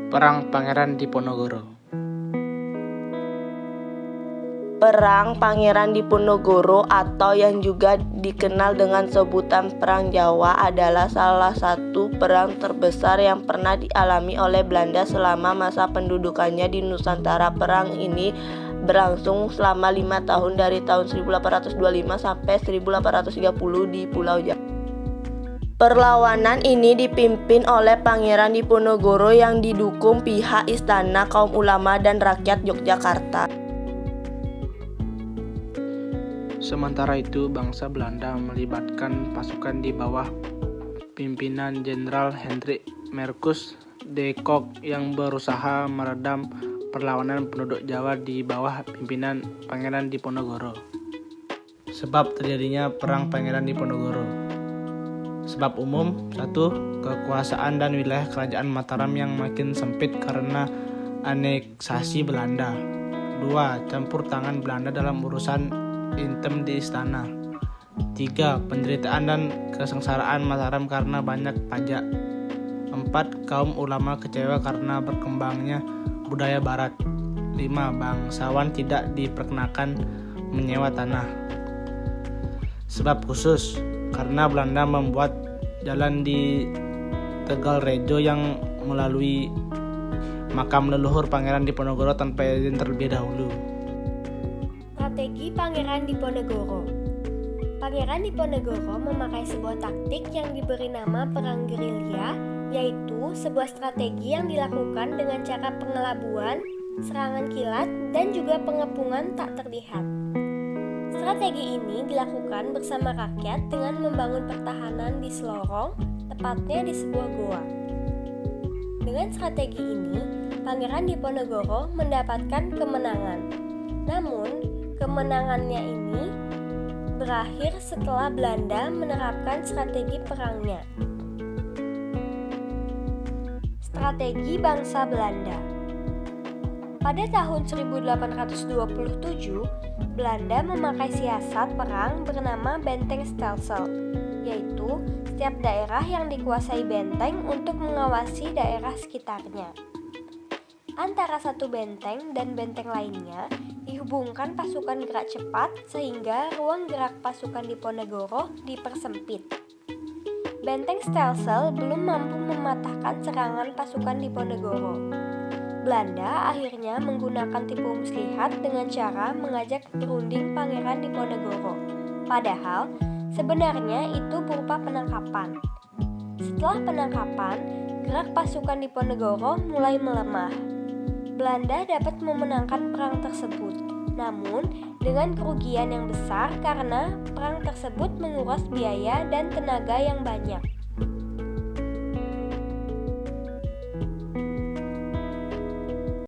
Perang Pangeran Diponegoro. Perang Pangeran Diponegoro atau yang juga dikenal dengan sebutan Perang Jawa adalah salah satu perang terbesar yang pernah dialami oleh Belanda selama masa pendudukannya di Nusantara. Perang ini berlangsung selama 5 tahun dari tahun 1825 sampai 1830 di Pulau Jawa. Perlawanan ini dipimpin oleh Pangeran Diponegoro yang didukung pihak istana, kaum ulama, dan rakyat Yogyakarta. Sementara itu, bangsa Belanda melibatkan pasukan di bawah pimpinan Jenderal Hendrik Marcus de Kock yang berusaha meredam perlawanan penduduk Jawa di bawah pimpinan Pangeran Diponegoro. Sebab terjadinya Perang Pangeran Diponegoro. Sebab umum: 1. Kekuasaan dan wilayah kerajaan Mataram yang makin sempit karena aneksasi Belanda. 2. Campur tangan Belanda dalam urusan intim di istana. 3. Penderitaan dan kesengsaraan Mataram karena banyak pajak. 4. Kaum ulama kecewa karena berkembangnya budaya barat. 5. Bangsawan tidak diperkenakan menyewa tanah. Sebab khusus: karena Belanda membuat jalan di Tegal Rejo yang melalui makam leluhur Pangeran Diponegoro tanpa izin terlebih dahulu. Strategi Pangeran Diponegoro. Pangeran Diponegoro memakai sebuah taktik yang diberi nama perang gerilya, yaitu sebuah strategi yang dilakukan dengan cara pengelabuan, serangan kilat, dan juga pengepungan tak terlihat. Strategi ini dilakukan bersama rakyat dengan membangun pertahanan di Selorong, tepatnya di sebuah goa. Dengan strategi ini, Pangeran Diponegoro mendapatkan kemenangan. Namun, kemenangannya ini berakhir setelah Belanda menerapkan strategi perangnya. Strategi bangsa Belanda. Pada tahun 1827, Belanda memakai siasat perang bernama Benteng Stelsel, yaitu setiap daerah yang dikuasai benteng untuk mengawasi daerah sekitarnya. Antara satu benteng dan benteng lainnya dihubungkan pasukan gerak cepat sehingga ruang gerak pasukan Diponegoro dipersempit. Benteng Stelsel belum mampu mematahkan serangan pasukan Diponegoro. Belanda akhirnya menggunakan tipu muslihat dengan cara mengajak berunding Pangeran Diponegoro. Padahal sebenarnya itu berupa penangkapan. Setelah penangkapan, gerak pasukan Diponegoro mulai melemah. Belanda dapat memenangkan perang tersebut, namun dengan kerugian yang besar karena perang tersebut menguras biaya dan tenaga yang banyak.